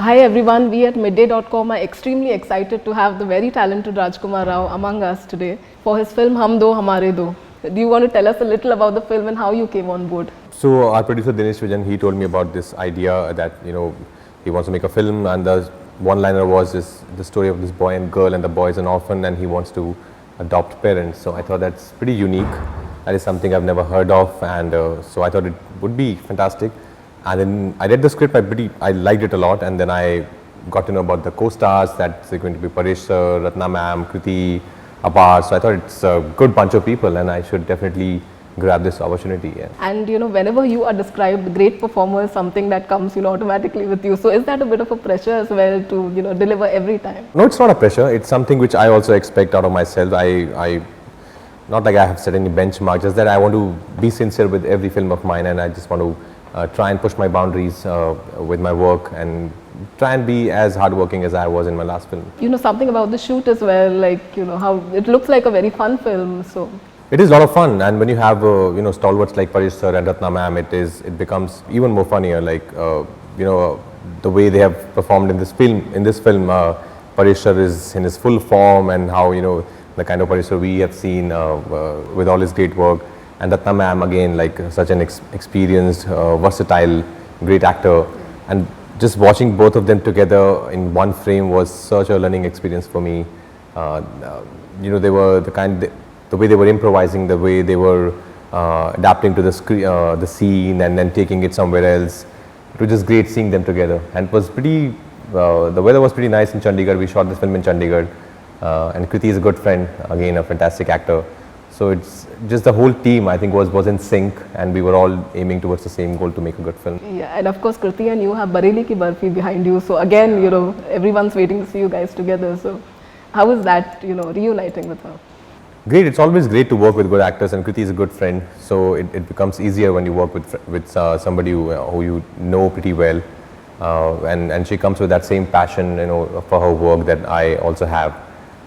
Hi everyone, we at Midday.com are extremely excited to have the very talented Rajkumar Rao among us today for his film Hum Do Hamare Do. Do you want to tell us a little about the film and how you came on board? So our producer Dinesh Vijan, he told me about this idea that he wants to make a film, and the one-liner was the story of this boy and girl, and the boy is an orphan and he wants to adopt parents. So I thought that's pretty unique. That is something I've never heard of, and so I thought it would be fantastic. And then I read the script, I liked it a lot, and then I got to know about the co-stars, that they're going to be Paresh sir, Ratna ma'am, Kriti, Apar. So I thought it's a good bunch of people and I should definitely grab this opportunity. Yeah. And whenever you are described great performer is something that comes automatically with you. So is that a bit of a pressure as well to deliver every time? No, it's not a pressure. It's something which I also expect out of myself. I not like I have set any benchmark, just that I want to be sincere with every film of mine, and I just want to try and push my boundaries with my work and try and be as hardworking as I was in my last film. Something about the shoot as well, like how it looks like a very fun film. So it is a lot of fun, and when you have stalwarts like Paresh sir and Ratna ma'am, it becomes even more funnier. Like the way they have performed in this film. Paresh sir is in his full form, and how the kind of Paresh sir we have seen with all his great work. And Ratna ma'am, again, like such an experienced, versatile, great actor. And just watching both of them together in one frame was such a learning experience for me. They were the way they were improvising, the way they were adapting to the scene and then taking it somewhere else. It was just great seeing them together. And it was the weather was pretty nice in Chandigarh. We shot this film in Chandigarh. And Kriti is a good friend, again, a fantastic actor. So it's just the whole team, I think, was in sync, and we were all aiming towards the same goal to make a good film. Yeah, and of course Kriti and you have Bareilly Ki Barfi behind you. So again, everyone's waiting to see you guys together. So how is that, reuniting with her? Great. It's always great to work with good actors, and Kriti is a good friend. So it becomes easier when you work with somebody who you know pretty well, and she comes with that same passion, for her work that I also have,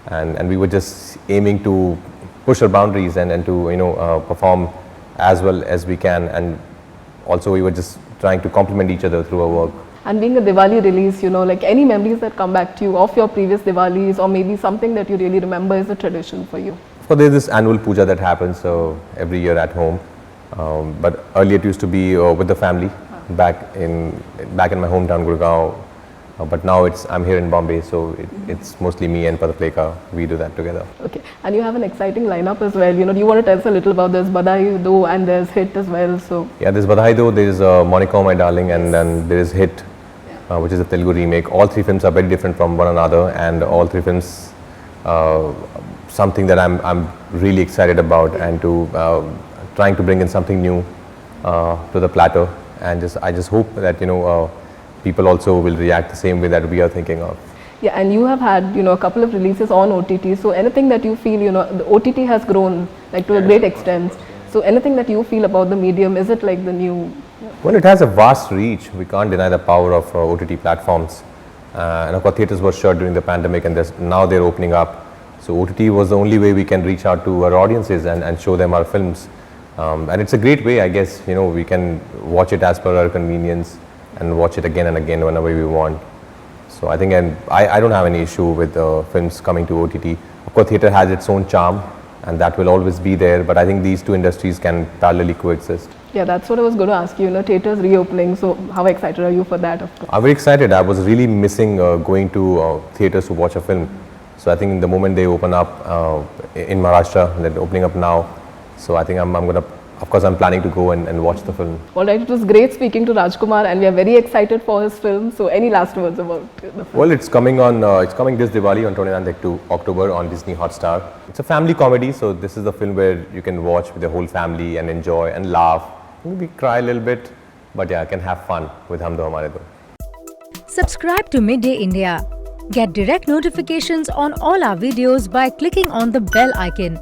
and we were just aiming to push our boundaries and to perform as well as we can, and also we were just trying to complement each other through our work. And being a Diwali release, like any memories that come back to you of your previous Diwalis, or maybe something that you really remember is a tradition for you? So there's this annual puja that happens every year at home, but earlier it used to be with the family back in my hometown Gurgaon. But now I'm here in Bombay, so it's mostly me and Padapleka. We do that together. Okay, and you have an exciting lineup as well. Do you want to tell us a little about this Badai Do, and there's Hit as well? So yeah, there's Badai Do, there's Monica My Darling, and then there is Hit, which is a Telugu remake. All three films are very different from one another, and all three films something that I'm really excited about, and to trying to bring in something new to the platter, and I just hope that people also will react the same way that we are thinking of. Yeah, and you have had a couple of releases on OTT. So anything that you feel the OTT has grown like to a great extent. So anything that you feel about the medium, is it like the new? Well, it has a vast reach. We can't deny the power of OTT platforms. And of course, theatres were shut during the pandemic, and now they're opening up. So OTT was the only way we can reach out to our audiences and show them our films. And it's a great way, I guess. We can watch it as per our convenience and watch it again and again whenever we want. So I think I don't have any issue with films coming to OTT. Of course, theatre has its own charm, and that will always be there, but I think these two industries can parallelly coexist. Yeah, that's what I was going to ask you, theatres reopening, so how excited are you for that? Of course. I'm very excited. I was really missing going to theatres to watch a film. So I think the moment they open up in Maharashtra, they're opening up now, so I think I'm going to, of course, I'm planning to go and watch the film. All right, it was great speaking to Rajkumar, and we are very excited for his film. So any last words about the film? Well, it's coming this Diwali on 29th October on Disney Hotstar. It's a family comedy, so this is the film where you can watch with the whole family and enjoy and laugh, maybe cry a little bit, but yeah, I can have fun with Hum Do Hamare Do. Subscribe to Midday India. Get direct notifications on all our videos by clicking on the bell icon.